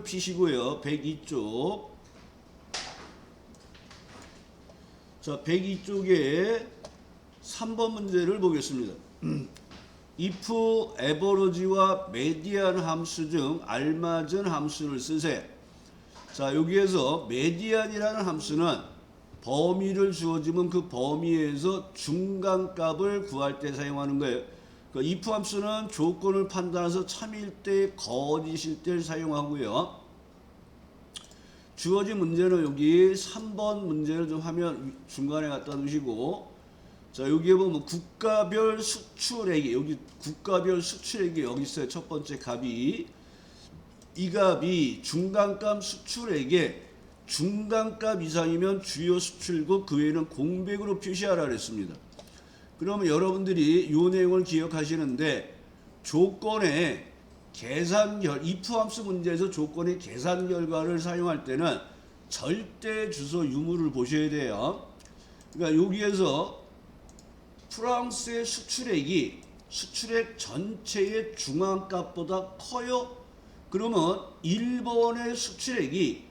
피시고요. 102쪽. 자, 102쪽에 3번 문제를 보겠습니다. if average와 median 함수 중 알맞은 함수를 쓰세요. 자, 여기에서 median이라는 함수는 범위를 주어지면 그 범위에서 중간값을 구할 때 사용하는 거예요. 그 if 함수는 조건을 판단해서 참일 때, 거짓일 때 사용하고요. 주어진 문제는 여기 3번 문제를 좀 화면 중간에 갖다 두시고, 자, 여기에 보면 국가별 수출액이, 여기 국가별 수출액이 여기 있어요. 첫 번째 값이. 이 값이 중간값 수출액의 중간값 이상이면 주요 수출국, 그 외에는 공백으로 표시하라 그랬습니다. 그러면 여러분들이 이 내용을 기억하시는데, 조건의 if 함수 문제에서 조건의 계산 결과를 사용할 때는 절대 주소 유무를 보셔야 돼요. 그러니까 여기에서 프랑스의 수출액이 수출액 전체의 중앙값보다 커요. 그러면 일본의 수출액이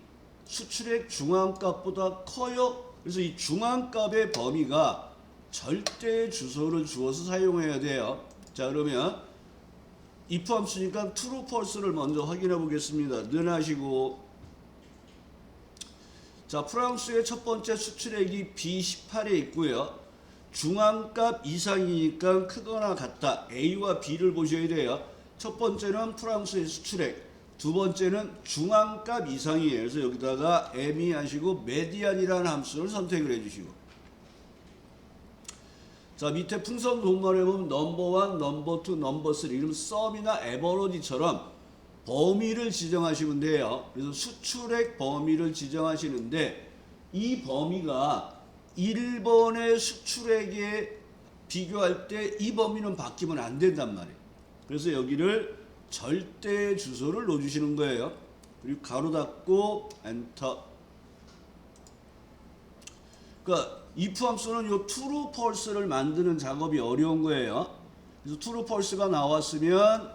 수출액 중앙값보다 커요. 그래서 이 중앙값의 범위가 절대 주소를 주어서 사용해야 돼요. 자, 그러면 if 함수니까 true, false를 먼저 확인해 보겠습니다. 능하시고, 자, 프랑스의 첫 번째 수출액이 B18에 있고요. 중앙값 이상이니까 크거나 같다. A와 B를 보셔야 돼요. 첫 번째는 프랑스의 수출액, 두 번째는 중앙값 이상이에요. 그래서 여기다가 M이 하시고 메디안이라는 함수를 선택을 해주시고, 자, 밑에 풍선 도말에 보면 넘버 1, 넘버 2, 넘버 3 이러면 썸이나 에버러지처럼 범위를 지정하시면 돼요. 그래서 수출액 범위를 지정하시는데, 이 범위가 1번의 수출액에 비교할 때 이 범위는 바뀌면 안 된단 말이에요. 그래서 여기를 절대 주소를 넣어주시는 거예요. 그리고 가로 닫고 엔터. 그러니까 if 함수는 요 true, false를 만드는 작업이 어려운 거예요. 그래서 true, false가 나왔으면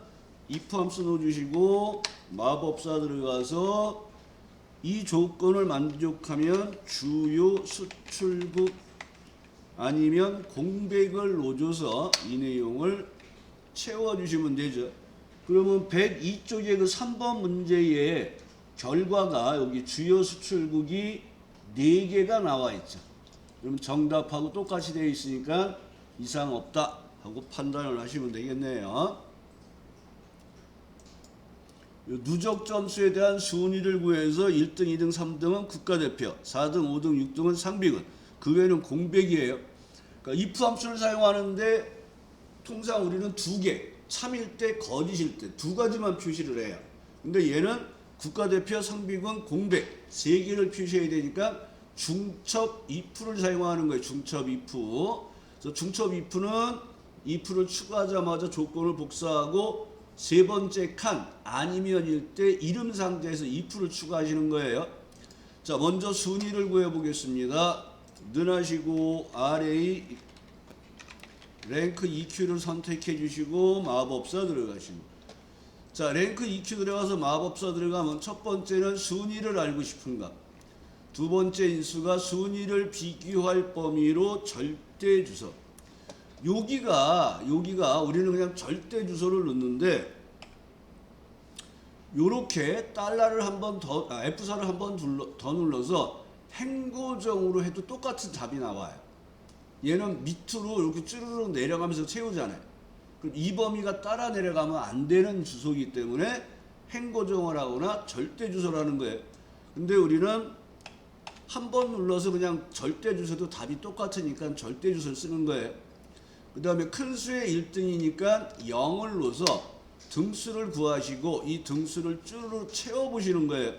if 함수 넣어주시고 마법사 들어가서 이 조건을 만족하면 주요 수출국 아니면 공백을 넣어줘서 이 내용을 채워주시면 되죠. 그러면 102쪽에 그 3번 문제의 결과가 여기 주요 수출국이 4개가 나와 있죠. 그럼 정답하고 똑같이 되어 있으니까 이상 없다 하고 판단을 하시면 되겠네요. 누적 점수에 대한 순위를 구해서 1등, 2등, 3등은 국가대표, 4등, 5등, 6등은 상비군, 그 외에는 공백이에요. 그러니까 if 함수를 사용하는데 통상 우리는 2개, 참일 때, 거짓일 때 2가지만 표시를 해요. 근데 얘는 국가대표, 상비군, 공백 3개를 표시해야 되니까 중첩 if를 사용하는 거예요. 중첩 if. 그래서 중첩 if는 if를 추가하자마자 조건을 복사하고 세 번째 칸 아니면일 때 이름 상자에서 if를 추가하시는 거예요. 자, 먼저 순위를 구해 보겠습니다. 능하시고 RA 랭크 EQ를 선택해 주시고 마법사 들어가시고, 자, 랭크 EQ 들어가서 마법사 들어가면 첫 번째는 순위를 알고 싶은가, 두 번째 인수가 순위를 비교할 범위로 절대 주소. 여기가 우리는 그냥 절대 주소를 넣는데, 요렇게 달러를 한번 더, F4를 한번 더 눌러서 행고정으로 해도 똑같은 답이 나와요. 얘는 밑으로 이렇게 쭈르륵 내려가면서 채우잖아요. 그럼 이 범위가 따라 내려가면 안 되는 주소이기 때문에 행고정을 하거나 절대 주소라는 거예요. 근데 우리는 한 번 눌러서 그냥 절대 주소도 답이 똑같으니까 절대 주소를 쓰는 거예요. 그 다음에 큰 수의 1등이니까 0을 넣어서 등수를 구하시고 이 등수를 쭈르륵 채워보시는 거예요.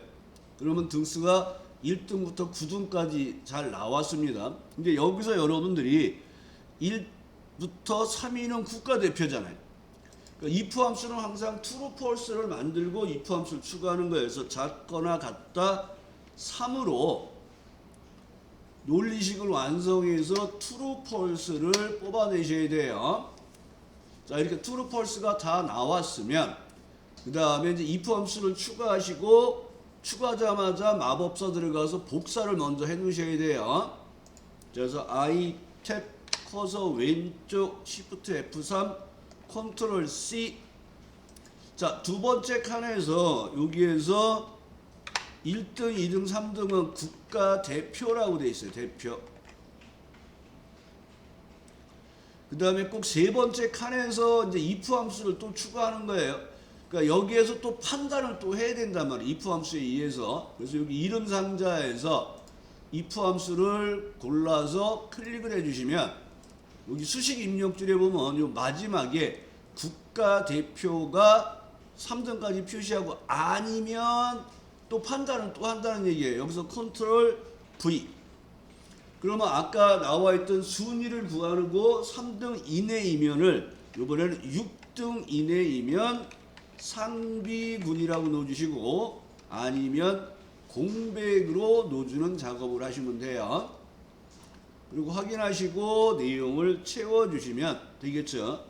그러면 등수가 1등부터 9등까지 잘 나왔습니다. 근데 여기서 여러분들이 1부터 3위는 국가대표잖아요. 그러니까 if 함수는 항상 true, false를 만들고 if 함수를 추가하는 거예요. 그래서 작거나 같다 3으로 논리식을 완성해서 true, false를 뽑아내셔야 돼요. 자, 이렇게 true, false가 다 나왔으면 그 다음에 이제 if 함수를 추가하시고 추가하자마자 마법사 들어가서 복사를 먼저 해 놓으셔야 돼요. 그래서 I 탭 커서 왼쪽 Shift F3 컨트롤 C. 자, 두 번째 칸에서 여기에서 1등, 2등, 3등은 국가대표라고 돼 있어요. 대표. 그 다음에 꼭 세 번째 칸에서 이제 if 함수를 또 추가하는 거예요. 그러니까 여기에서 또 판단을 또 해야 된단 말이에요. if 함수에 의해서. 그래서 여기 이름 상자에서 if 함수를 골라서 클릭을 해주시면 여기 수식 입력줄에 보면 요 마지막에 국가대표가 3등까지 표시하고 아니면 또 판단을 또 한다는 얘기예요. 여기서 컨트롤 V. 그러면 아까 나와 있던 순위를 구하고 3등 이내이면을 이번에는 6등 이내이면 상비군이라고 넣어주시고 아니면 공백으로 넣어주는 작업을 하시면 돼요. 그리고 확인하시고 내용을 채워주시면 되겠죠.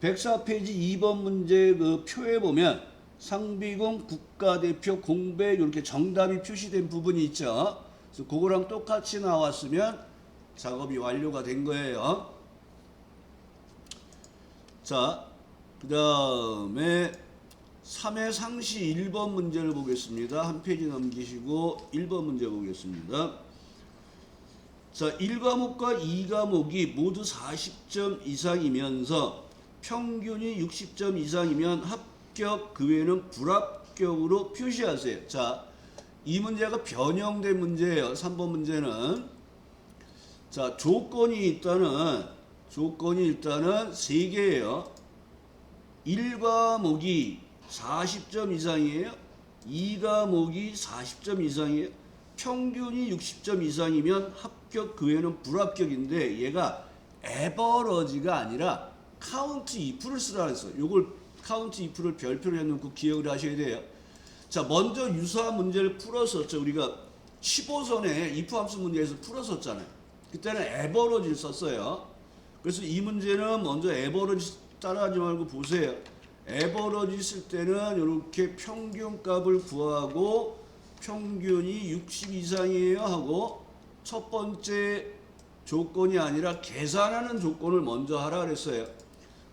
104페이지 2번 문제 그 표에 보면 상비군 국가대표 공백 이렇게 정답이 표시된 부분이 있죠. 그래서 그거랑 똑같이 나왔으면 작업이 완료가 된 거예요. 자, 그 다음에 3회 상시 1번 문제를 보겠습니다. 한 페이지 넘기시고 1번 문제 보겠습니다. 자, 1과목과 2과목이 모두 40점 이상이면서 평균이 60점 이상이면 합격, 그 외에는 불합격으로 표시하세요. 자, 이 문제가 변형된 문제예요. 3번 문제는. 자, 조건이 일단은 3개예요. 1과목이 40점 이상이에요. 2과목이 40점 이상이에요. 평균이 60점 이상이면 합격, 그 외에는 불합격인데 얘가 에버러지가 아니라 카운트 if를 쓰라 했어요. 요걸 카운트 if를 별표로 해놓고 기억을 하셔야 돼요. 자, 먼저 유사한 문제를 풀었었죠. 우리가 15선에 if 함수 문제에서 풀었었잖아요. 그때는 에버러지를 썼어요. 그래서 이 문제는 먼저 에버러지 따라하지 말고 보세요. 에버러지 쓸 때는 이렇게 평균값을 구하고 평균이 60 이상이에요 하고 첫 번째 조건이 아니라 계산하는 조건을 먼저 하라 그랬어요.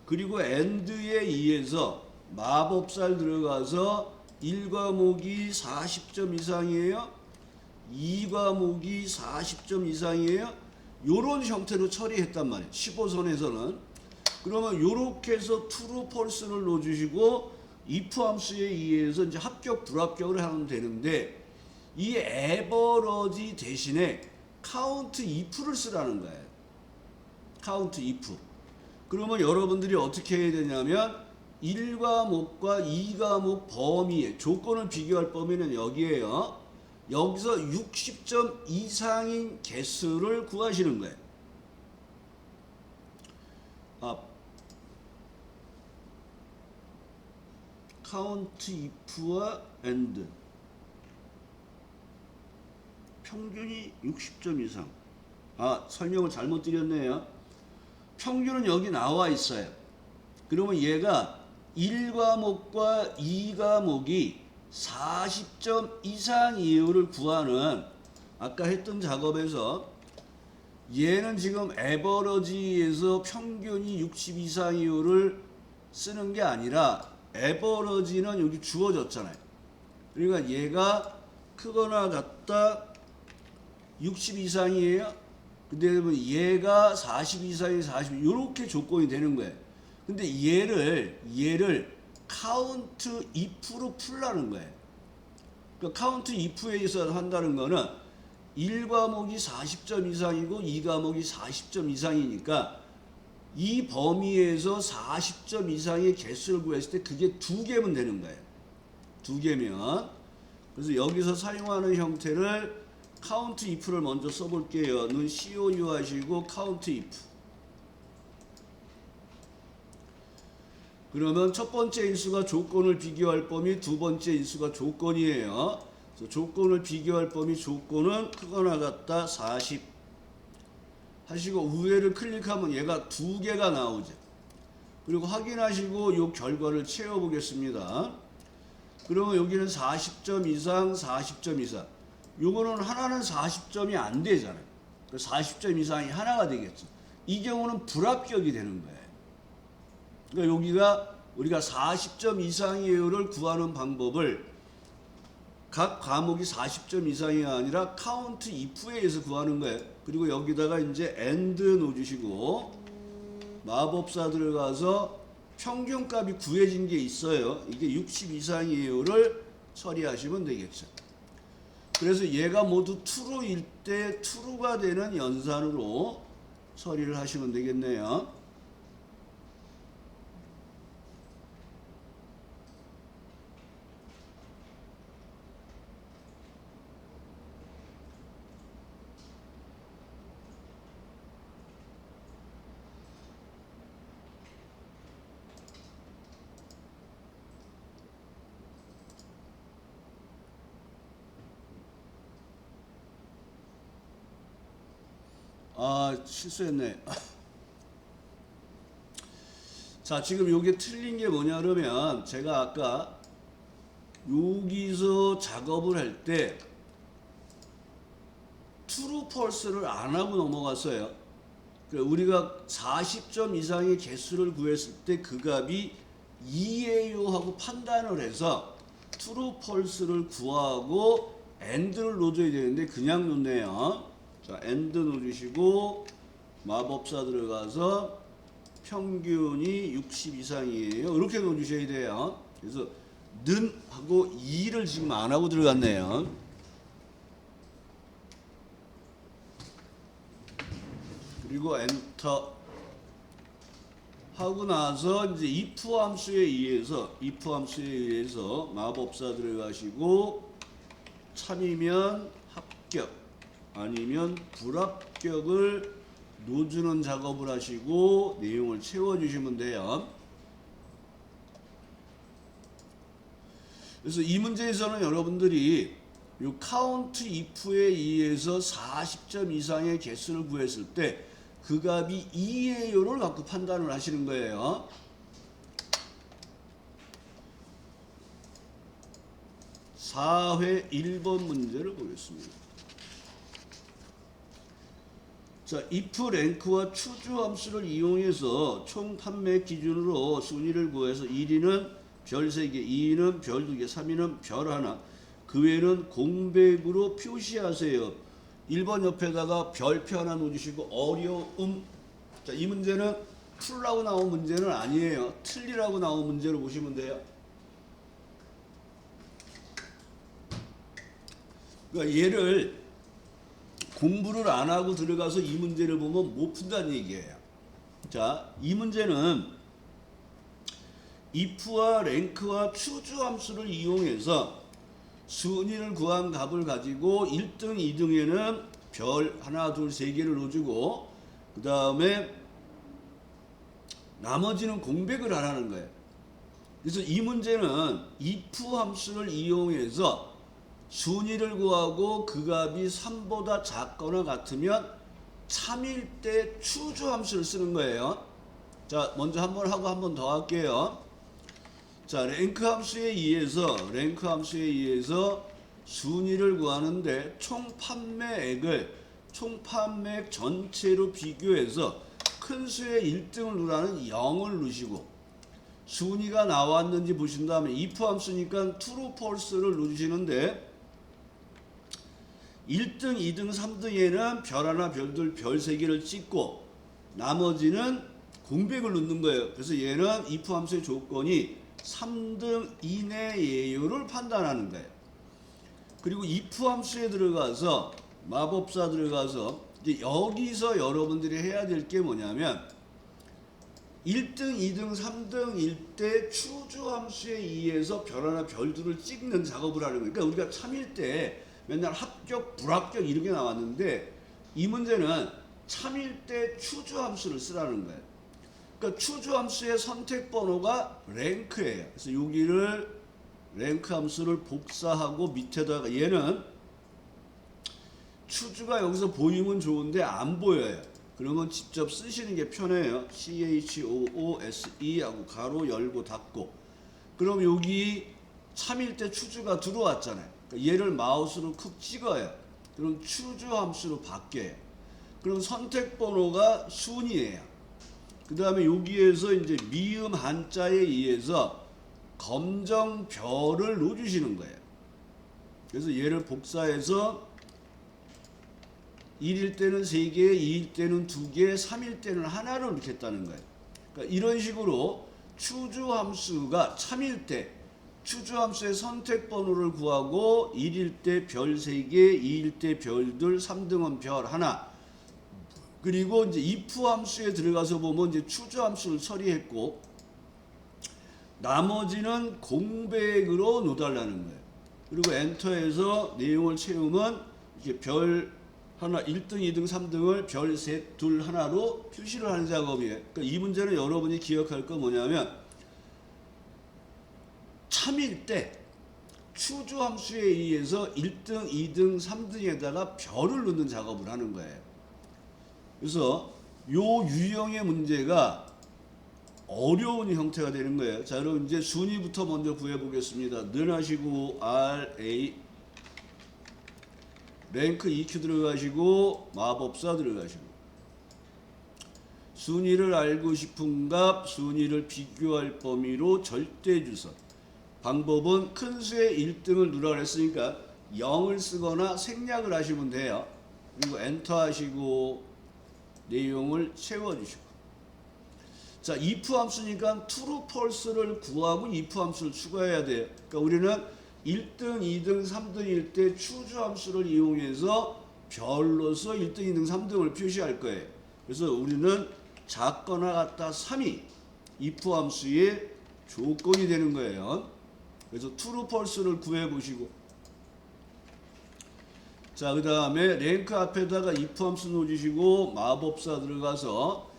그리고 AND에 의해서 마법살 들어가서 1과목이 40점 이상이에요. 2과목이 40점 이상이에요. 요런 형태로 처리했단 말이에요. 15선에서는. 그러면 요렇게 해서 true, false를 넣어주시고 if 함수에 의해서 이제 합격, 불합격을 하면 되는데 이 average 대신에 count if를 쓰라는 거예요. count if. 그러면 여러분들이 어떻게 해야 되냐면 1과목과 2과목 범위에 조건을 비교할 범위는 여기에요. 여기서 60점 이상인 개수를 구하시는 거예요. count if와 and 평균이 60점 이상. 설명을 잘못 드렸네요. 평균은 여기 나와 있어요. 그러면 얘가 1과목과 2과목이 40점 이상 이유를 구하는 아까 했던 작업에서 얘는 지금 에버러지에서 평균이 60 이상 이유를 쓰는 게 아니라 에버러지는 여기 주어졌잖아요. 그러니까 얘가 크거나 같다 60 이상이에요. 근데 얘가 40 이상이 40 이렇게 조건이 되는 거예요. 근데 얘를 카운트 if로 풀라는 거예요. 그러니까 카운트 if에 의해서 한다는 거는 1과목이 40점 이상이고 2과목이 40점 이상이니까 이 범위에서 40점 이상의 개수를 구했을 때 그게 2개면 되는 거예요. 2개면. 그래서 여기서 사용하는 형태를 카운트 if를 먼저 써볼게요. 는 COU 하시고 카운트 if. 그러면 첫 번째 인수가 조건을 비교할 범위, 두 번째 인수가 조건이에요. 그래서 조건을 비교할 범위, 조건은 크거나 같다 40 하시고 우회를 클릭하면 얘가 2개가 나오죠. 그리고 확인하시고 이 결과를 채워보겠습니다. 그러면 여기는 40점 이상, 40점 이상. 요거는 하나는 40점이 안 되잖아요. 40점 이상이 하나가 되겠죠. 이 경우는 불합격이 되는 거예요. 그러니까 여기가 우리가 40점 이상이에요를 구하는 방법을 각 과목이 40점 이상이 아니라 카운트 if에 의해서 구하는 거예요. 그리고 여기다가 이제 and 넣어주시고 마법사 들어가서 평균값이 구해진 게 있어요. 이게 60 이상이에요를 처리하시면 되겠죠. 그래서 얘가 모두 true일 때 true가 되는 연산으로 처리를 하시면 되겠네요. 아, 실수했네. 자, 지금 요게 틀린 게 뭐냐 그러면 제가 아까 여기서 작업을 할 때 true false를 안 하고 넘어갔어요. 우리가 40점 이상의 개수를 구했을 때 그 값이 2예요 하고 판단을 해서 true false를 구하고 and를 넣어줘야 되는데 그냥 넣네요. 자, and 넣어주시고 마법사 들어가서 평균이 60 이상이에요. 이렇게 넣어주셔야 돼요. 그래서 는 하고 2를 지금 안 하고 들어갔네요. 그리고 엔터 하고 나서 이제 if 함수에 의해서 마법사 들어가시고 참이면 합격 아니면 불합격을 넣어주는 작업을 하시고 내용을 채워주시면 돼요. 그래서 이 문제에서는 여러분들이 이 카운트 if에 의해서 40점 이상의 개수를 구했을 때 그 값이 2예요를 갖고 판단을 하시는 거예요. (4회) 1번 문제를 보겠습니다. 자, if 랭크와 추주 함수를 이용해서 총 판매 기준으로 순위를 구해서 1위는 별 3개, 2위는 별 2개, 3위는 별 1, 그 외에는 공백으로 표시하세요. 1번 옆에다가 별표 하나 넣어주시고 어려움. 자, 이 문제는 풀라고 나온 문제는 아니에요. 틀리라고 나온 문제로 보시면 돼요. 그러니까 얘를 공부를 안 하고 들어가서 이 문제를 보면 못 푼다는 얘기예요. 자, 이 문제는 if와 랭크와 추주 함수를 이용해서 순위를 구한 값을 가지고 1등, 2등에는 별 하나, 둘, 세 개를 넣어주고 그 다음에 나머지는 공백을 하라는 거예요. 그래서 이 문제는 if 함수를 이용해서 순위를 구하고 그 값이 3보다 작거나 같으면 참일 때 추주 함수를 쓰는 거예요. 자, 먼저 한 번 하고 한 번 더 할게요. 자, 랭크 함수에 의해서 순위를 구하는데 총 판매액 전체로 비교해서 큰 수의 1등을 누라는 0을 누시고 순위가 나왔는지 보신 다음에 if 함수니까 true, false를 넣어주시는데 1등, 2등, 3등에는 별 하나, 별 둘, 별 3개를 찍고 나머지는 공백을 넣는 거예요. 그래서 얘는 if 함수의 조건이 3등 이내예요를 판단하는 거예요. 그리고 if 함수에 들어가서 마법사 들어가서 이제 여기서 여러분들이 해야 될 게 뭐냐면 1등, 2등, 3등일 때 추주 함수에 의해서 별 하나, 별 둘을 찍는 작업을 하는 거예요. 그러니까 우리가 참일 때 맨날 합격, 불합격 이렇게 나왔는데 이 문제는 참일 때 추주 함수를 쓰라는 거예요. 그러니까 추주 함수의 선택 번호가 랭크예요. 그래서 여기를 랭크 함수를 복사하고 밑에다가 얘는 추주가 여기서 보이면 좋은데 안 보여요. 그러면 직접 쓰시는 게 편해요. CHOOSE 하고 가로 열고 닫고. 그럼 여기 참일 때 추주가 들어왔잖아요. 그러니까 얘를 마우스로 쿡 찍어요. 그럼 추주 함수로 바뀌어요. 그럼 선택 번호가 순이에요. 그 다음에 여기에서 이제 미음 한자에 의해서 검정 별을 넣어주시는 거예요. 그래서 얘를 복사해서 1일 때는 3개, 2일 때는 2개, 3일 때는 하나를 넣겠다는 거예요. 그러니까 이런 식으로 추주함수가 참일 때 추주함수의 선택 번호를 구하고 1일 때 별 3개, 2일 때 별 2, 3등은 별 1. 그리고 이제 if 함수에 들어가서 보면 이제 추주함수를 처리했고 나머지는 공백으로 넣어달라는 거예요. 그리고 엔터해서 내용을 채우면 이렇게 별 하나 1등, 2등, 3등을 별 셋, 둘, 하나로 표시를 하는 작업이에요. 그러니까 이 문제는 여러분이 기억할 거 뭐냐면 참일 때 추주함수에 의해서 1등, 2등, 3등에다가 별을 넣는 작업을 하는 거예요. 그래서 요 유형의 문제가 어려운 형태가 되는 거예요. 자, 그럼 이제 순위부터 먼저 구해 보겠습니다. 는 하시고 RA 랭크 EQ 들어가시고 마법사 들어가시고 순위를 알고 싶은 값, 순위를 비교할 범위로 절대주선. 방법은 큰 수의 1등을 누르라 그랬으니까 0을 쓰거나 생략을 하시면 돼요. 그리고 엔터 하시고 내용을 채워주시고. 자, if 함수니까 true, false를 구하고 if 함수를 추가해야 돼요. 그러니까 우리는 1등, 2등, 3등일 때 추주 함수를 이용해서 별로서 1등, 2등, 3등을 표시할 거예요. 그래서 우리는 작거나 같다 3이 if 함수의 조건이 되는 거예요. 그래서 true, false를 구해 보시고. 자, 그 다음에 랭크 앞에다가 if 함수 넣어주시고 마법사 들어가서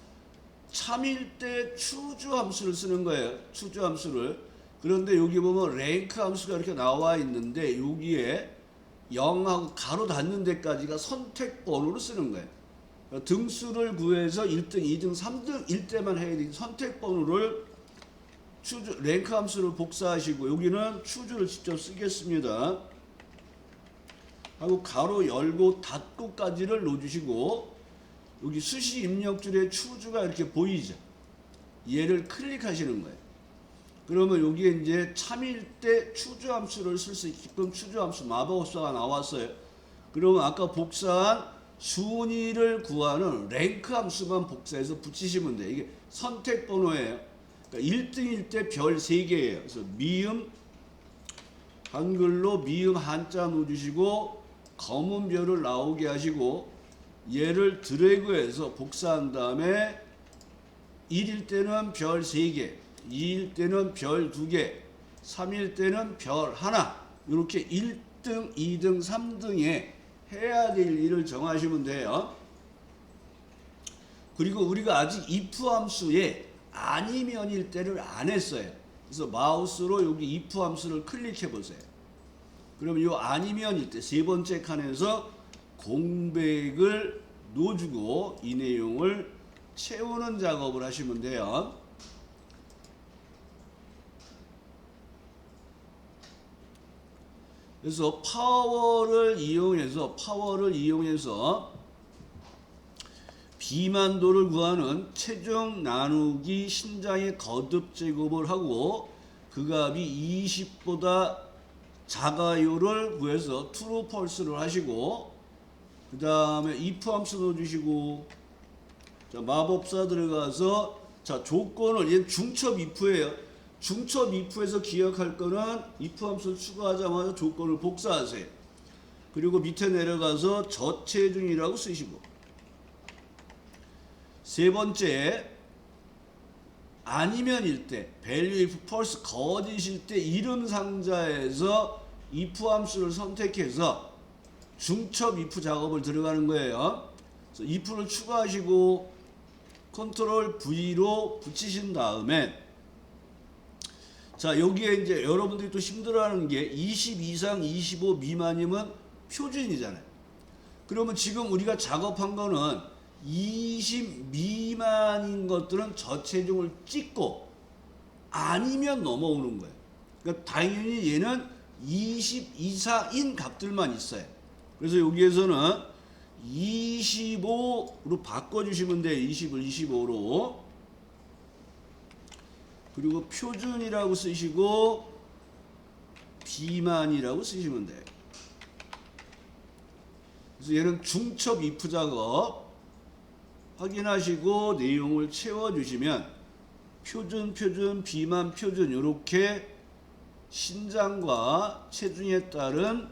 참일 때 추주 함수를 쓰는 거예요. 추주 함수를. 그런데 여기 보면 랭크 함수가 이렇게 나와 있는데 여기에 0하고 가로 닫는 데까지가 선택 번호로 쓰는 거예요. 그러니까 등수를 구해서 1등, 2등, 3등일 때만 해야 되지 선택 번호를 추주 랭크 함수를 복사하시고 여기는 추주를 직접 쓰겠습니다. 하고 가로 열고 닫고까지를 넣어주시고 여기 수시 입력줄에 추주가 이렇게 보이죠. 얘를 클릭하시는 거예요. 그러면 여기에 이제 참일 때 추주 함수를 쓸 수 있게끔 추주 함수 마법사가 나왔어요. 그러면 아까 복사한 순위를 구하는 랭크 함수만 복사해서 붙이시면 돼요. 이게 선택 번호예요. 그러니까 1등일 때 별 3개예요. 그래서 미음 한글로 미음 한자 넣어주시고 검은 별을 나오게 하시고 얘를 드래그해서 복사한 다음에 1일 때는 별 3개, 2일 때는 별 2개, 3일 때는 별 1. 이렇게 1등, 2등, 3등에 해야 될 일을 정하시면 돼요. 그리고 우리가 아직 if 함수에 아니면일 때를 안 했어요. 그래서 마우스로 여기 if 함수를 클릭해 보세요. 그러면 이 아니면일 때 세 번째 칸에서 공백을 넣어주고 이 내용을 채우는 작업을 하시면 돼요. 그래서 파워를 이용해서 비만도를 구하는 최종 나누기 신장의 거듭 제곱을 하고 그 값이 20보다 작아요를 구해서 true, false를 하시고 그 다음에 if 함수 넣어주시고 자, 마법사 들어가서 자 조건을 얘 중첩 if예요. 중첩 if에서 기억할 거는 if 함수를 추가하자마자 조건을 복사하세요. 그리고 밑에 내려가서 저체중이라고 쓰시고 세 번째 아니면일 때 value if false 거짓일 때 이름 상자에서 if 함수를 선택해서 중첩 if 작업을 들어가는 거예요. 그래서 if를 추가하시고 컨트롤 V로 붙이신 다음에 자 여기에 이제 여러분들이 또 힘들어하는 게 20 이상 25 미만이면 표준이잖아요. 그러면 지금 우리가 작업한 거는 20 미만인 것들은 저체중을 찍고 아니면 넘어오는 거예요. 그러니까 당연히 얘는 20 이상인 값들만 있어요. 그래서 여기에서는 25로 바꿔주시면 돼요. 20을 25로. 그리고 표준이라고 쓰시고 비만이라고 쓰시면 돼요. 그래서 얘는 중첩 if 작업 확인하시고 내용을 채워주시면 표준, 비만, 표준 이렇게 신장과 체중에 따른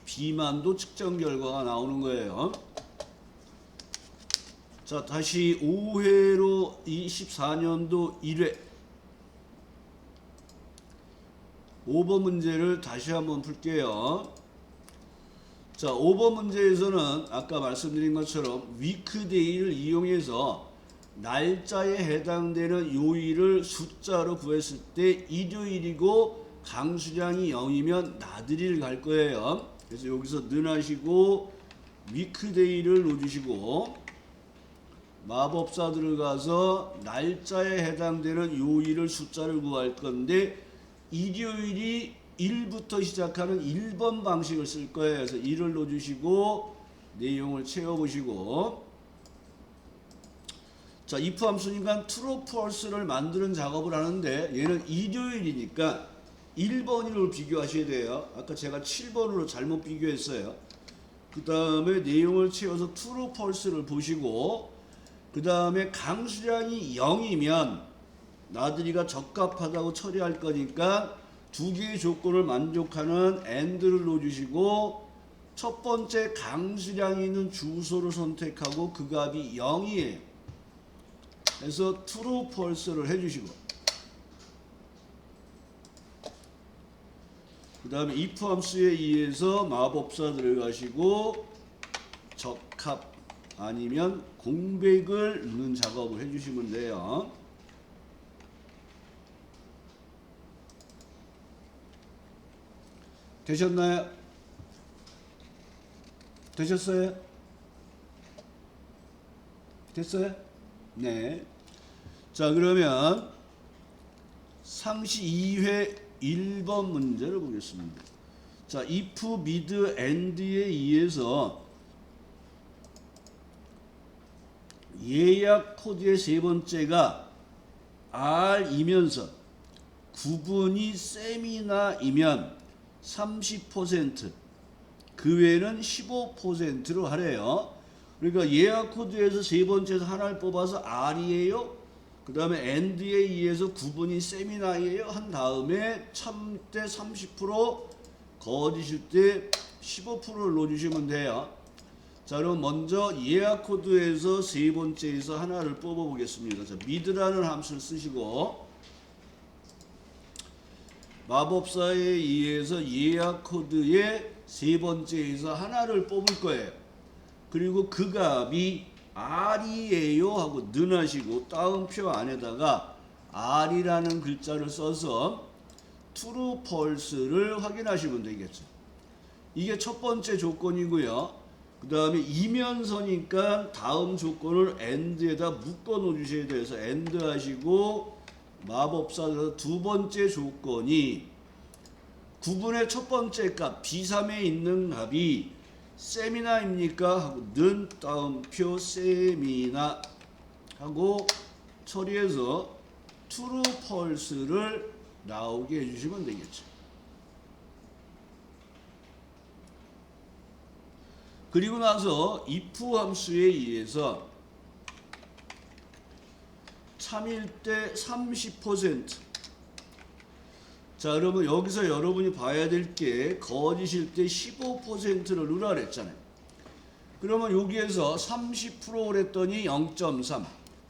비만도 측정 결과가 나오는 거예요. 자, 다시 5회로 24년도 1회 5번 문제를 다시 한번 풀게요. 자, 5번 문제에서는 아까 말씀드린 것처럼 위크데이를 이용해서 날짜에 해당되는 요일을 숫자로 구했을 때 일요일이고 강수량이 0이면 나들이를 갈 거예요. 그래서 여기서 는 하시고 위크데이를 넣어주시고 마법사 들어가서 날짜에 해당되는 요일을 숫자를 구할 건데 일요일이 1부터 시작하는 1번 방식을 쓸 거예요. 그래서 1을 넣어주시고 내용을 채워보시고 자, if 함수니까 true, false를 만드는 작업을 하는데 얘는 일요일이니까 1번으로 비교하셔야 돼요. 아까 제가 7번으로 잘못 비교했어요. 그 다음에 내용을 채워서 true, false를 보시고 그 다음에 강수량이 0이면 나들이가 적합하다고 처리할 거니까 두 개의 조건을 만족하는 and를 넣어주시고 첫 번째 강수량이 있는 주소를 선택하고 그 값이 0이에요. 그래서 true, false를 해주시고 그 다음에 if 함수에 의해서 마법사 들어가시고 적합 아니면 공백을 넣는 작업을 해주시면 돼요. 되셨나요? 되셨어요? 됐어요? 네. 자, 그러면 상시 2회 1번 문제를 보겠습니다. 자, if, mid, and에 의해서 예약 코드의 세 번째가 R이면서 구분이 세미나이면 30%, 그 외에는 15%로 하래요. 그러니까 예약 코드에서 세 번째에서 하나를 뽑아서 R이에요. 그 다음에 AND에 의해서 구분이 세미나이에요. 한 다음에 참때 30%, 거짓일 때 15%를 넣어주시면 돼요. 자, 그럼 먼저 예약 코드에서 세 번째에서 하나를 뽑아 보겠습니다. 자, mid라는 함수를 쓰시고 마법사에 의해서 예약 코드의 세 번째에서 하나를 뽑을 거예요. 그리고 그 값이 R이에요 하고 는 하시고 따옴표 안에다가 R이라는 글자를 써서 true, false를 확인하시면 되겠죠. 이게 첫 번째 조건이고요. 그 다음에 이면서니까 다음 조건을 and에다 묶어 놓으셔야 돼서 and 하시고 마법사 두 번째 조건이 구분의 첫 번째 값 B3에 있는 값이 세미나입니까? 하고 는 따옴표 세미나 하고 처리해서 true, false를 나오게 해주시면 되겠죠. 그리고 나서 if 함수에 의해서 참일 때 30%. 자, 그러면 여기서 여러분이 봐야 될 게 거짓일 때 15%를 넣으라 그랬잖아요. 그러면 여기에서 30%를 했더니 0.3,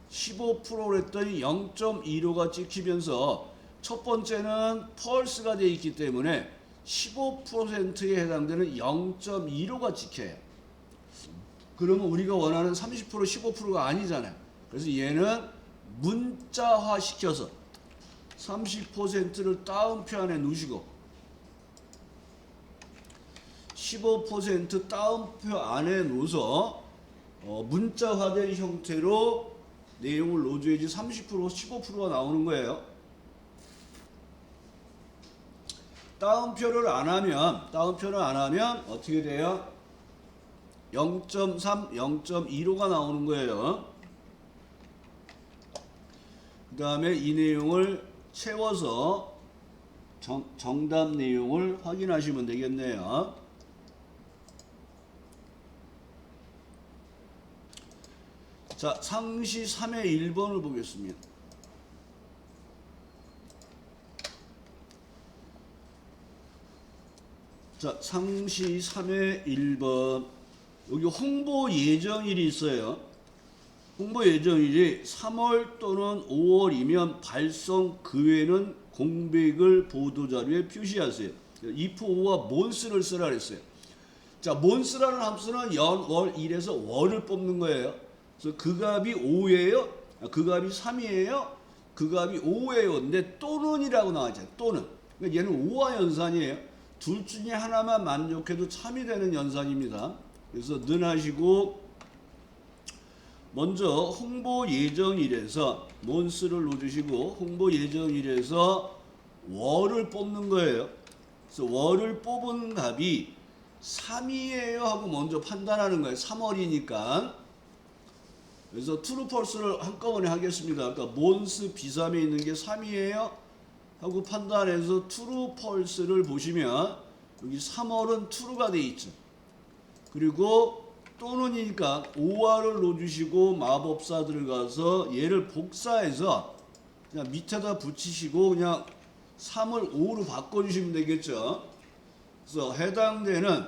15%를 했더니 0.25가 찍히면서 첫 번째는 false가 되어 있기 때문에 15%에 해당되는 0.25가 찍혀요. 그러면 우리가 원하는 30%, 15%가 아니잖아요. 그래서 얘는 문자화 시켜서 30%를 따옴표 안에 넣으시고 15% 따옴표 안에 넣어서 문자화된 형태로 내용을 넣어줘야지 30%, 15%가 나오는 거예요. 따옴표를 안 하면 어떻게 돼요? 0.3, 0.25가 나오는 거예요. 그 다음에 이 내용을 채워서 정답 내용을 확인하시면 되겠네요. 자, 상시 3의 1번을 보겠습니다. 자, 상시 3의 1번. 여기 홍보 예정일이 있어요. 홍보 예정일이 3월 또는 5월이면 발송 그 외에는 공백을 보도자료에 표시하세요. if, o와 months를 쓰라 그랬어요. 자, months라는 함수는 연, 월, 일에서 월을 뽑는 거예요. 그래서 그 값이 5예요. 그 값이 3이에요. 그 값이 5예요. 근데 또는이라고 나와있잖아요. 또는. 그러니까 얘는 5와 연산이에요. 둘 중에 하나만 만족해도 참이 되는 연산입니다. 그래서 는 하시고 먼저 홍보 예정일에서 months를 넣어주시고 홍보 예정일에서 월을 뽑는 거예요. 그래서 월을 뽑은 값이 3이에요 하고 먼저 판단하는 거예요. 3월이니까. 그래서 true, false를 한꺼번에 하겠습니다. 그러니까 months B3에 있는 게 3이에요 하고 판단해서 true, false를 보시면 여기 3월은 true가 돼 있죠. 그리고 또는이니까 5화를 넣어주시고 마법사 들어가서 얘를 복사해서 그냥 밑에다 붙이시고 그냥 3을 5로 바꿔주시면 되겠죠. 그래서 해당되는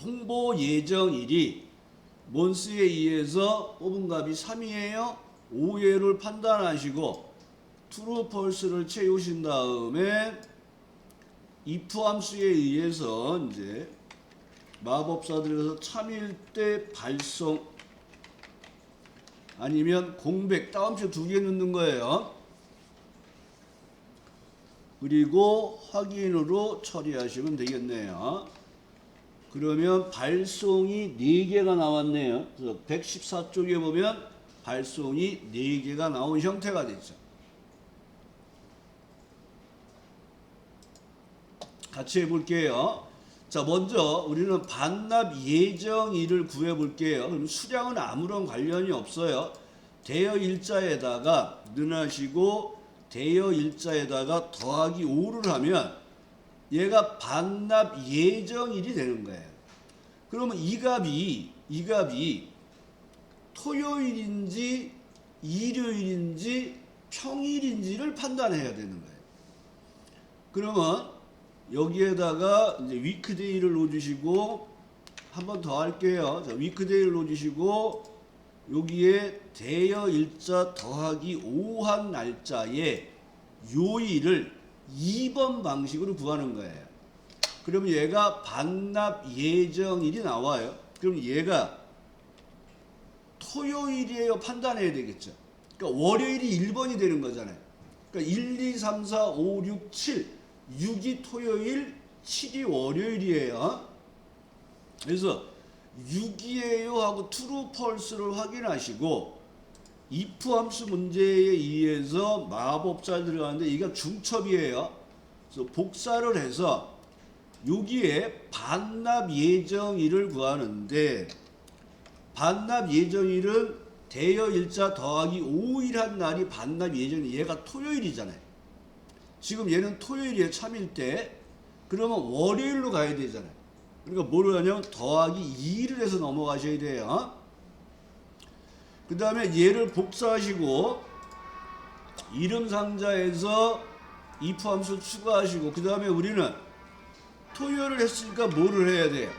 홍보 예정일이 months에 의해서 뽑은 값이 3이에요. 5예를 판단하시고 true, false를 채우신 다음에 if 함수에 의해서 이제 마법사들에서 참일 때 발송 아니면 공백 따옴표 2개 넣는 거예요. 그리고 확인으로 처리하시면 되겠네요. 그러면 발송이 4개가 나왔네요. 그래서 114쪽에 보면 발송이 4개가 나온 형태가 됐죠. 같이 해볼게요. 자, 먼저 우리는 반납 예정일을 구해볼게요. 그럼 수량은 아무런 관련이 없어요. 대여 일자에다가 는하시고 대여 일자에다가 더하기 5를 하면 얘가 반납 예정일이 되는 거예요. 그러면 이 값이 토요일인지 일요일인지 평일인지를 판단해야 되는 거예요. 그러면 여기에다가 이제 위크데이를 넣어주시고 한 번 더 할게요. 자, 위크데이를 넣어주시고 여기에 대여 일자 더하기 5한 날짜에 요일을 2번 방식으로 구하는 거예요. 그러면 얘가 반납 예정일이 나와요. 그럼 얘가 토요일이에요? 판단해야 되겠죠. 그러니까 월요일이 1번이 되는 거잖아요. 그러니까 1, 2, 3, 4, 5, 6, 7 6이 토요일, 7이 월요일이에요. 그래서 6이에요 하고 true, false를 확인하시고 if 함수 문제에 의해서 마법자 들어가는데 이게 중첩이에요. 그래서 복사를 해서 여기에 반납 예정일을 구하는데 반납 예정일은 대여 일자 더하기 5일 한 날이 반납 예정일. 얘가 토요일이잖아요. 지금 얘는 토요일이에요. 참일 때. 그러면 월요일로 가야 되잖아요. 그러니까 뭐를 하냐면 더하기 2를 해서 넘어가셔야 돼요. 그 다음에 얘를 복사하시고 이름 상자에서 if 함수 추가하시고 그 다음에 우리는 토요일을 했으니까 뭐를 해야 돼요?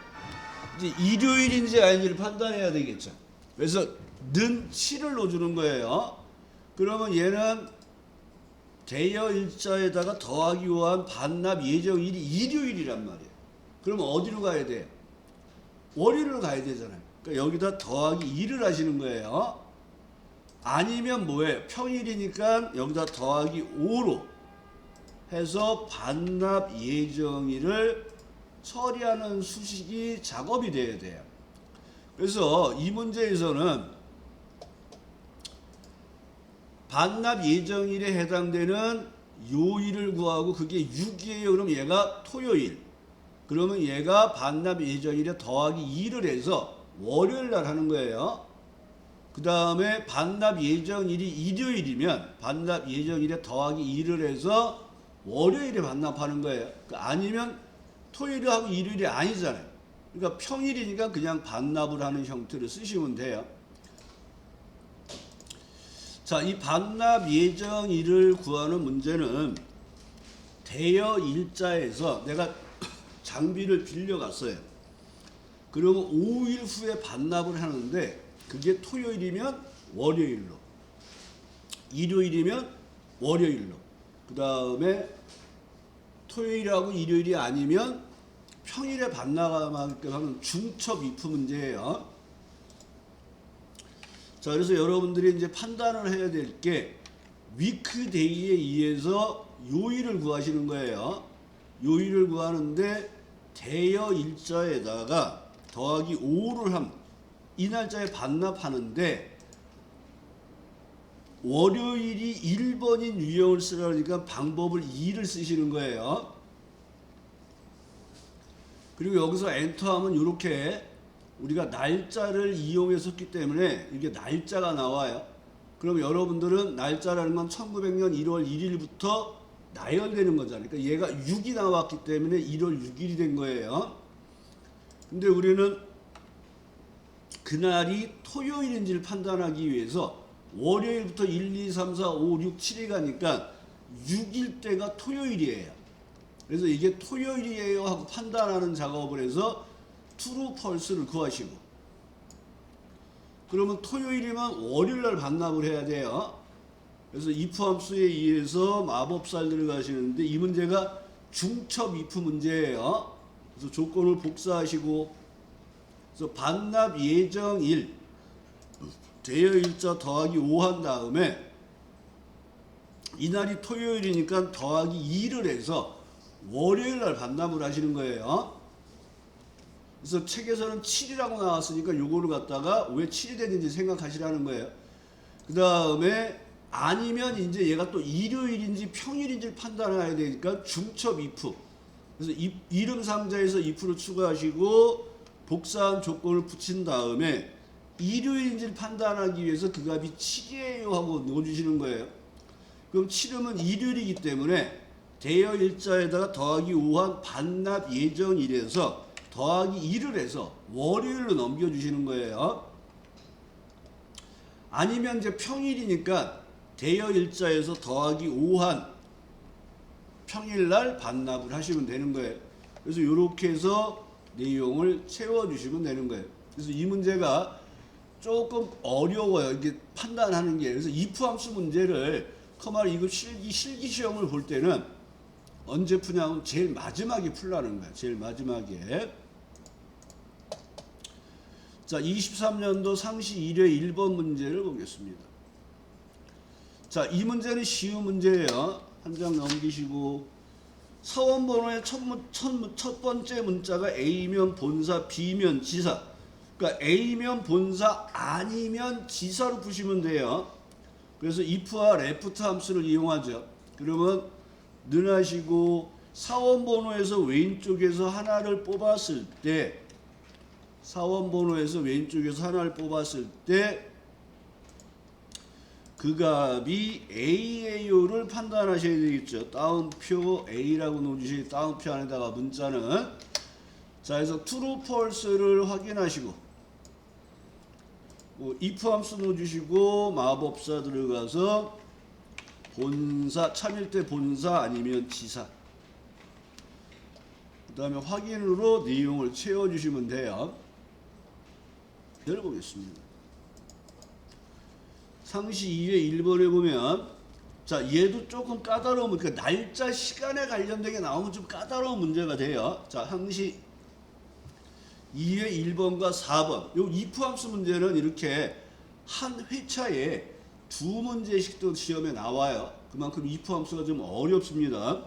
이제 일요일인지 아닌지를 판단해야 되겠죠. 그래서 는 7을 넣어주는 거예요. 그러면 얘는 대여 일자에다가 더하기 5한 반납 예정일이 일요일이란 말이에요. 그러면 어디로 가야 돼요? 월요일로 가야 되잖아요. 그러니까 여기다 더하기 2를 하시는 거예요. 아니면 뭐예요? 평일이니까 여기다 더하기 5로 해서 반납 예정일을 처리하는 수식이 작업이 돼야 돼요. 그래서 이 문제에서는 반납 예정일에 해당되는 요일을 구하고 그게 6이에요. 그럼 얘가 토요일. 그러면 얘가 반납 예정일에 더하기 2를 해서 월요일 날 하는 거예요. 그 다음에 반납 예정일이 일요일이면 반납 예정일에 더하기 2를 해서 월요일에 반납하는 거예요. 아니면 토요일에 하고 일요일이 아니잖아요. 그러니까 평일이니까 그냥 반납을 하는 형태로 쓰시면 돼요. 자, 이 반납 예정일을 구하는 문제는 대여 일자에서 내가 장비를 빌려갔어요. 그러면 5일 후에 반납을 하는데 그게 토요일이면 월요일로, 일요일이면 월요일로, 그 다음에 토요일하고 일요일이 아니면 평일에 반납하게끔 하는 중첩 이프 문제예요. 자, 그래서 여러분들이 이제 판단을 해야 될 게 위크데이에 의해서 요일을 구하시는 거예요. 요일을 구하는데 대여 일자에다가 더하기 5를 함. 이 날짜에 반납하는데 월요일이 1번인 유형을 쓰라니까 방법을 2를 쓰시는 거예요. 그리고 여기서 엔터하면 이렇게 우리가 날짜를 이용해서 했기 때문에 이게 날짜가 나와요. 그럼 여러분들은 날짜라는 건 1900년 1월 1일부터 나열되는 거잖아요. 그러니까 얘가 6이 나왔기 때문에 1월 6일이 된 거예요. 근데 우리는 그날이 토요일인지를 판단하기 위해서 월요일부터 1, 2, 3, 4, 5, 6, 7이 가니까 6일 때가 토요일이에요. 그래서 이게 토요일이에요 하고 판단하는 작업을 해서 true, false를 구하시고, 그러면 토요일이면 월요일날 반납을 해야 돼요. 그래서 if 함수에 의해서 마법살 들어가시는데 이 문제가 중첩 if 문제예요. 그래서 조건을 복사하시고, 그래서 반납 예정일 대여일자 더하기 5 한 다음에 이날이 토요일이니까 더하기 2를 해서 월요일날 반납을 하시는 거예요. 그래서 책에서는 7이라고 나왔으니까 요거를 갖다가 왜 7이 됐는지 생각하시라는 거예요. 그 다음에 아니면 이제 얘가 또 일요일인지 평일인지 판단해야 되니까 중첩 if. 그래서 이름 상자에서 if를 추가하시고 복사한 조건을 붙인 다음에 일요일인지를 판단하기 위해서 그 값이 7이에요 하고 넣어주시는 거예요. 그럼 7음은 일요일이기 때문에 대여 일자에다가 더하기 5한 반납 예정일에서 더하기 2를 해서 월요일로 넘겨주시는 거예요. 아니면 이제 평일이니까 대여 일자에서 더하기 5한 평일날 반납을 하시면 되는 거예요. 그래서 이렇게 해서 내용을 채워주시면 되는 거예요. 그래서 이 문제가 조금 어려워요. 이게 판단하는 게. 그래서 if 함수 문제를 커말 2급 실기 시험을 볼 때는 언제 푸냐면 제일 마지막에 풀라는 거예요. 제일 마지막에. 자, 23년도 상시 1회 1번 문제를 보겠습니다. 자, 이 문제는 쉬운 문제예요. 한 장 넘기시고, 사원번호의 첫 번째 문자가 A면 본사, B면 지사. 그러니까 A면 본사 아니면 지사로 푸시면 돼요. 그래서 if와 left 함수를 이용하죠. 그러면 는 하시고 사원번호에서 왼쪽에서 하나를 뽑았을 때 그 값이 A예요를 판단하셔야 되겠죠. 다운표 A라고 넣어주시고 다운표 안에다가 문자는 자, 그래서 true, false를 확인하시고 if 함수 넣어주시고 마법사 들어가서 본사, 참일대 본사 아니면 지사, 그 다음에 확인으로 내용을 채워주시면 돼요. 열어보겠습니다. 상시 2회 1번에 보면 자, 얘도 조금 까다로운, 그러니까 날짜 시간에 관련된 게 나오면 좀 까다로운 문제가 돼요. 자, 상시 2회 1번과 4번 요 if 함수 문제는 이렇게 한 회차에 두 문제씩도 시험에 나와요. 그만큼 if 함수가 좀 어렵습니다.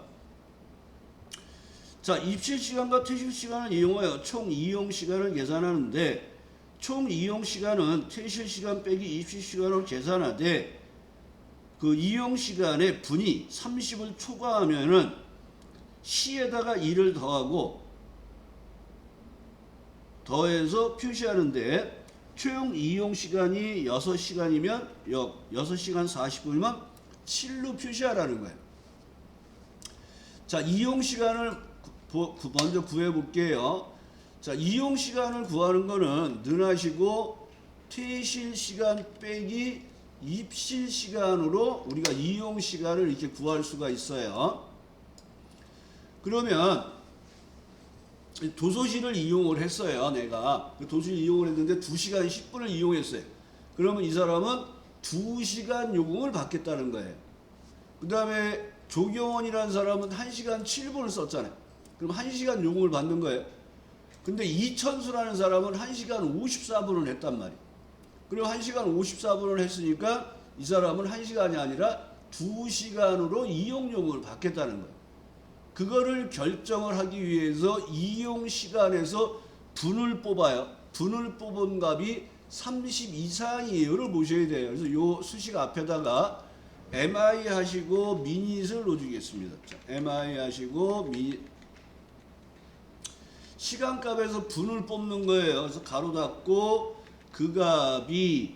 자, 입실 시간과 퇴실 시간을 이용하여 총 이용 시간을 계산하는데 총 이용 시간은 퇴실 시간 빼기 입실 시간으로 계산하되 그 그 이용 시간에 분이 30을 초과하면은 시에다가 2를 더해서 표시하는데 최종 이용 시간이 6시간이면 6시간 40분이면 7로 표시하라는 거예요. 자, 이용 시간을 먼저 구해 볼게요. 자, 이용 시간을 구하는 거는 능하시고 퇴실 시간 빼기 입실 시간으로 우리가 이용 시간을 이렇게 구할 수가 있어요. 그러면 도서실을 이용을 했어요. 내가 도서실 이용을 했는데 2시간 10분을 이용했어요. 그러면 이 사람은 2시간 요금을 받겠다는 거예요. 그 다음에 조경원이라는 사람은 1시간 7분을 썼잖아요. 그럼 1시간 요금을 받는 거예요. 근데 이천수라는 사람은 1시간 54분을 했단 말이에요. 그리고 1시간 54분을 했으니까 이 사람은 1시간이 아니라 2시간으로 이용요금을 받겠다는 거예요. 그거를 결정을 하기 위해서 이용 시간에서 분을 뽑아요. 분을 뽑은 값이 30 이상이에요를 보셔야 돼요. 그래서 요 수식 앞에다가 MI 하시고 미닛을 넣어주겠습니다. 자, MI 하시고 시간값에서 분을 뽑는 거예요. 그래서 가로 닫고 그 값이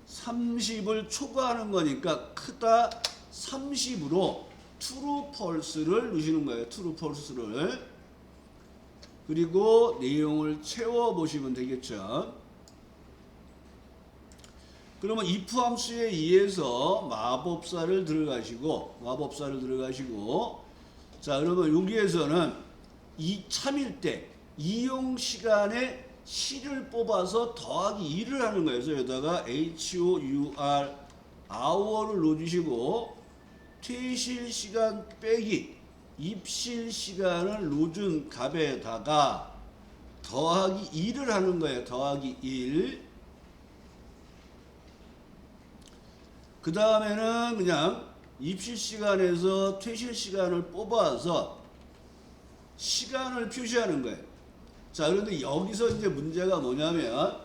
30을 초과하는 거니까 크다 30으로 true false를 넣으시는 거예요. true false를. 그리고 내용을 채워 보시면 되겠죠. 그러면 if 함수에 의해서 마법사를 들어가시고 자, 그러면 여기에서는 이 참일 때 이용 시간에 C를 뽑아서 더하기 2를 하는 거예요. 그래서 여기다가 HOUR hour를 넣어주시고 퇴실 시간 빼기 입실 시간을 넣어준 값에다가 더하기 1을 하는 거예요. 더하기 1. 그 다음에는 그냥 입실 시간에서 퇴실 시간을 뽑아서 시간을 표시하는 거예요. 자, 그런데 여기서 이제 문제가 뭐냐면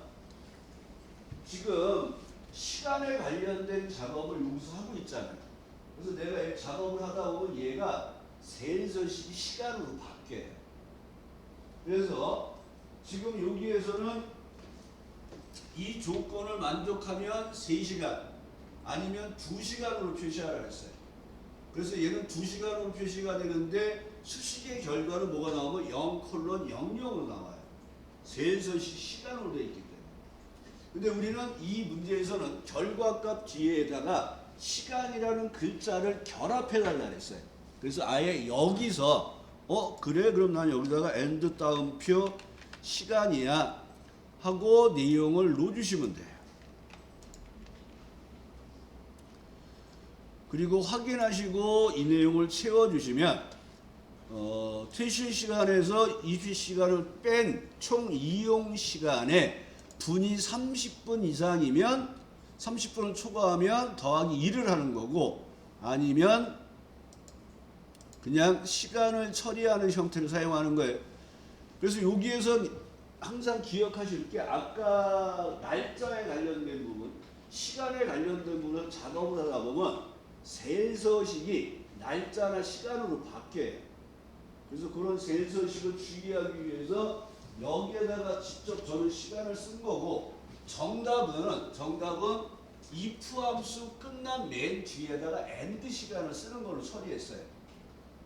지금 시간에 관련된 작업을 여기서 하고 있잖아요. 그래서 내가 작업을 하다 보면 얘가 셀서식이 시간으로 바뀌어요. 그래서 지금 여기에서는 이 조건을 만족하면 3시간 아니면 2시간으로 표시하라 했어요. 그래서 얘는 2시간으로 표시가 되는데 수식의 결과는 뭐가 나오면 0:00으로 나와요. 셀서식 시간으로 되어 있기 때문에. 근데 우리는 이 문제에서는 결과값 뒤에다가 시간이라는 글자를 결합해 달라 그랬어요. 그래서 아예 여기서 그래 그럼 난 여기다가 엔드 따옴표 시간이야 하고 내용을 넣어주시면 돼요. 그리고 확인하시고 이 내용을 채워주시면 퇴실 시간에서 입실 시간을 뺀 총 이용 시간에 분이 30분 이상이면 30분을 초과하면 더하기 2를 하는 거고 아니면 그냥 시간을 처리하는 형태를 사용하는 거예요. 그래서 여기에서 항상 기억하실 게 아까 날짜에 관련된 부분, 시간에 관련된 부분을 작업을 하다 보면 셀서식이 날짜나 시간으로 바뀌어요. 그래서 그런 셀서식을 주의하기 위해서 여기에다가 직접 저는 시간을 쓴 거고 정답은 if 함수 끝난 맨 뒤에다가 end 시간을 쓰는 걸로 처리했어요.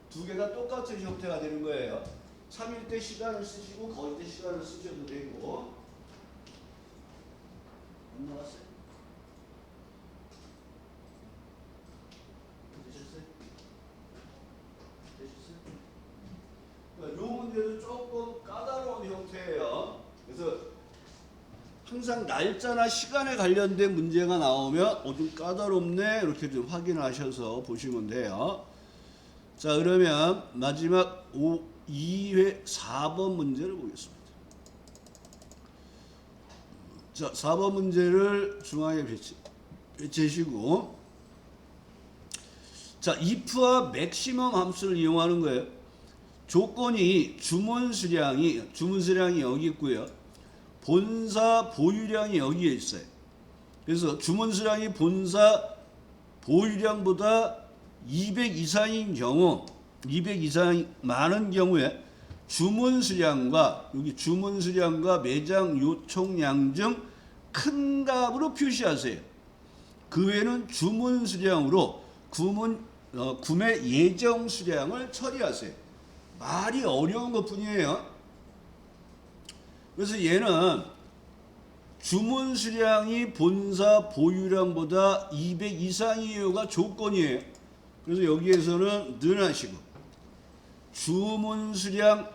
두 개가 똑같은 형태가 되는 거예요. 3일 때 시간을 쓰시고 거의 때 시간을 쓰셔도 되고. 안 나왔어요? 이 문제도 조금 까다로운 형태예요. 그래서 항상 날짜나 시간에 관련된 문제가 나오면 좀 까다롭네 이렇게 좀 확인하셔서 보시면 돼요. 자, 그러면 마지막 2회 4번 문제를 보겠습니다. 자, 4번 문제를 중앙에 배치시고 자, if와 맥시멈 함수를 이용하는 거예요. 조건이 주문 수량이 여기 있고요. 본사 보유량이 여기에 있어요. 그래서 주문 수량이 본사 보유량보다 200 이상인 경우, 200 이상 많은 경우에 주문 수량과 여기 주문 수량과 매장 요청량 중 큰 값으로 표시하세요. 그 외에는 주문 수량으로 구매 예정 수량을 처리하세요. 말이 어려운 것뿐이에요. 그래서 얘는 주문 수량이 본사 보유량보다 200 이상이어가 조건이에요. 그래서 여기에서는 늘하시고 주문 수량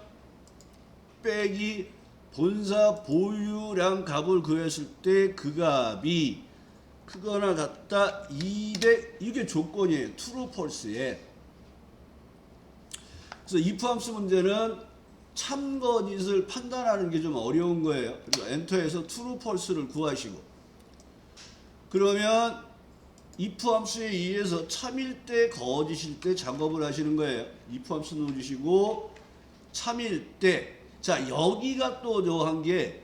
빼기 본사 보유량 값을 구했을 때 그 값이 크거나 같다 200, 이게 조건이에요. true, false에. 그래서 if 함수 문제는 참거짓을 판단하는 게 좀 어려운 거예요. 그래서 엔터에서 true, false를 구하시고, 그러면 if 함수에 의해서 참일 때 거짓일 때 작업을 하시는 거예요. if 함수 넣어주시고 참일 때, 자 여기가 또 한 게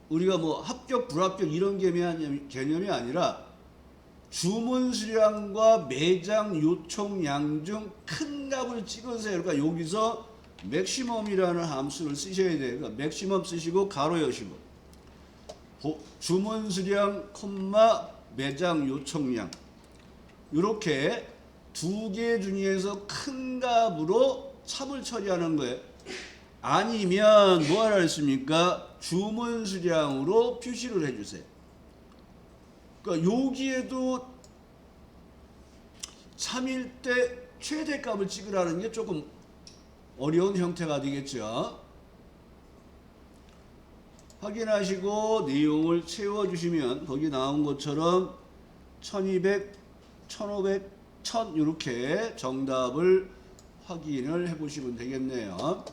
우리가 뭐 합격 불합격 이런 개념이 아니라 주문 수량과 매장 요청량 중 큰 값을 찍으세요. 그러니까 여기서 맥시멈이라는 함수를 쓰셔야 돼요. 그러니까 맥시멈 쓰시고 가로 여시고 주문 수량, 매장 요청량, 이렇게 두 개 중에서 큰 값으로 참을 처리하는 거예요. 아니면 뭐 하라 했습니까? 주문 수량으로 표시를 해주세요. 그러니까 여기에도 참일 때 최대값을 찍으라는 게 조금 어려운 형태가 되겠죠. 확인하시고 내용을 채워주시면 거기 나온 것처럼 1200, 1500, 1000 이렇게 정답을 확인을 해보시면 되겠네요.